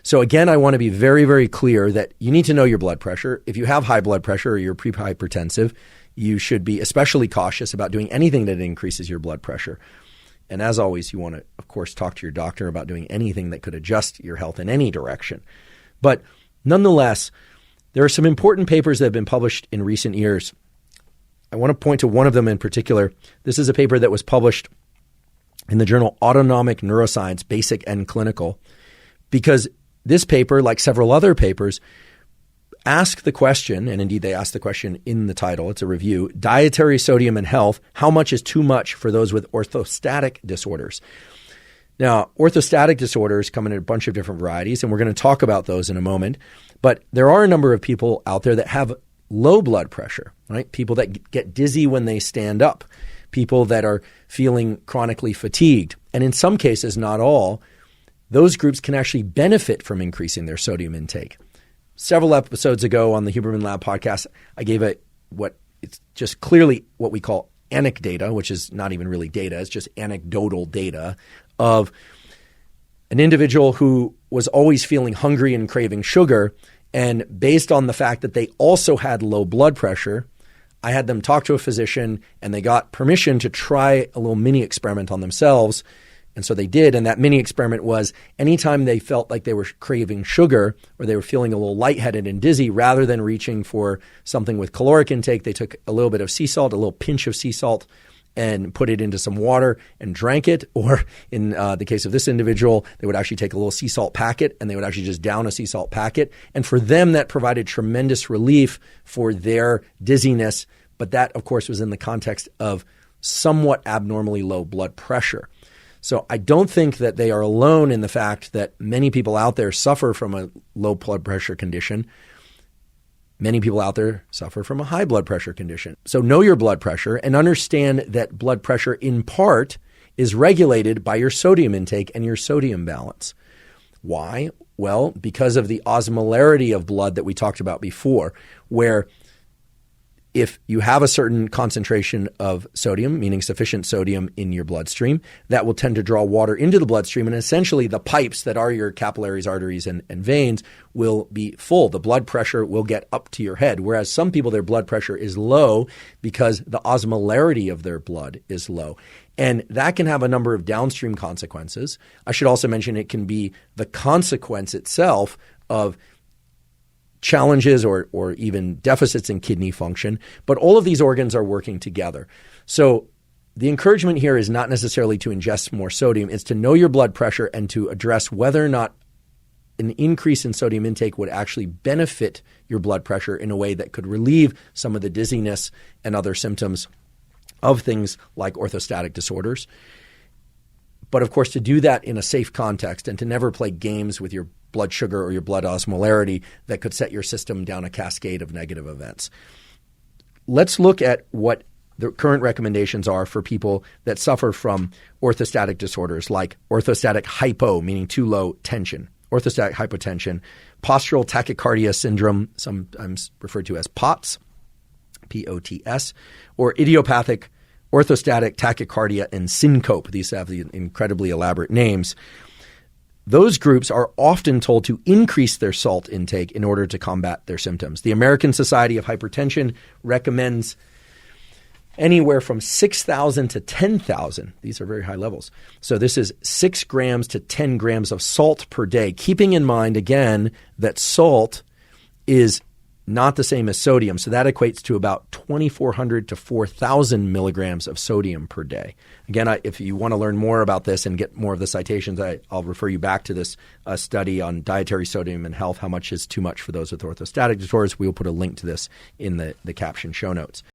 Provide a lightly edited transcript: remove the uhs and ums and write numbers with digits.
So again, I want to be very, very clear that you need to know your blood pressure. If you have high blood pressure or you're pre-hypertensive, you should be especially cautious about doing anything that increases your blood pressure. And as always, you want to, of course, talk to your doctor about doing anything that could adjust your health in any direction. But nonetheless, there are some important papers that have been published in recent years. I want to point to one of them in particular. This is a paper that was published in the journal Autonomic Neuroscience, Basic and Clinical, because this paper, like several other papers, ask the question, and indeed they ask the question in the title, it's a review, dietary sodium and health, how much is too much for those with orthostatic disorders? Now, orthostatic disorders come in a bunch of different varieties, and we're going to talk about those in a moment. But there are a number of people out there that have low blood pressure, right? People that get dizzy when they stand up, people that are feeling chronically fatigued. And in some cases, not all, those groups can actually benefit from increasing their sodium intake. Several episodes ago on the Huberman Lab podcast, I gave it's just clearly what we call anecdata, which is not even really data, it's just anecdotal data of an individual who was always feeling hungry and craving sugar. And based on the fact that they also had low blood pressure, I had them talk to a physician and they got permission to try a little mini experiment on themselves. And so they did. And that mini experiment was anytime they felt like they were craving sugar or they were feeling a little lightheaded and dizzy, rather than reaching for something with caloric intake, they took a little bit of sea salt, a little pinch of sea salt, and put it into some water and drank it. Or in the case of this individual, they would actually take a little sea salt packet and they would actually just down a sea salt packet. And for them, that provided tremendous relief for their dizziness. But that, of course, was in the context of somewhat abnormally low blood pressure. So I don't think that they are alone in the fact that many people out there suffer from a low blood pressure condition. Many people out there suffer from a high blood pressure condition. So know your blood pressure and understand that blood pressure in part is regulated by your sodium intake and your sodium balance. Why? Well, because of the osmolarity of blood that we talked about before, where if you have a certain concentration of sodium, meaning sufficient sodium in your bloodstream, that will tend to draw water into the bloodstream. And essentially the pipes that are your capillaries, arteries, and veins will be full. The blood pressure will get up to your head. Whereas some people, their blood pressure is low because the osmolarity of their blood is low. And that can have a number of downstream consequences. I should also mention it can be the consequence itself of challenges or even deficits in kidney function, but all of these organs are working together. So the encouragement here is not necessarily to ingest more sodium, it's to know your blood pressure and to address whether or not an increase in sodium intake would actually benefit your blood pressure in a way that could relieve some of the dizziness and other symptoms of things like orthostatic disorders. But of course, to do that in a safe context and to never play games with your blood sugar or your blood osmolarity that could set your system down a cascade of negative events. Let's look at what the current recommendations are for people that suffer from orthostatic disorders like orthostatic hypo, meaning too low tension, orthostatic hypotension, postural tachycardia syndrome, sometimes referred to as POTS, P-O-T-S, or idiopathic orthostatic tachycardia and syncope. These have the incredibly elaborate names. Those groups are often told to increase their salt intake in order to combat their symptoms. The American Society of Hypertension recommends anywhere from 6,000 to 10,000. These are very high levels. So this is 6 grams to 10 grams of salt per day, keeping in mind, again, that salt is not the same as sodium. So that equates to about 2,400 to 4,000 milligrams of sodium per day. Again, if you want to learn more about this and get more of the citations, I'll refer you back to this study on dietary sodium and health, how much is too much for those with orthostatic disorders. We'll put a link to this in the caption show notes.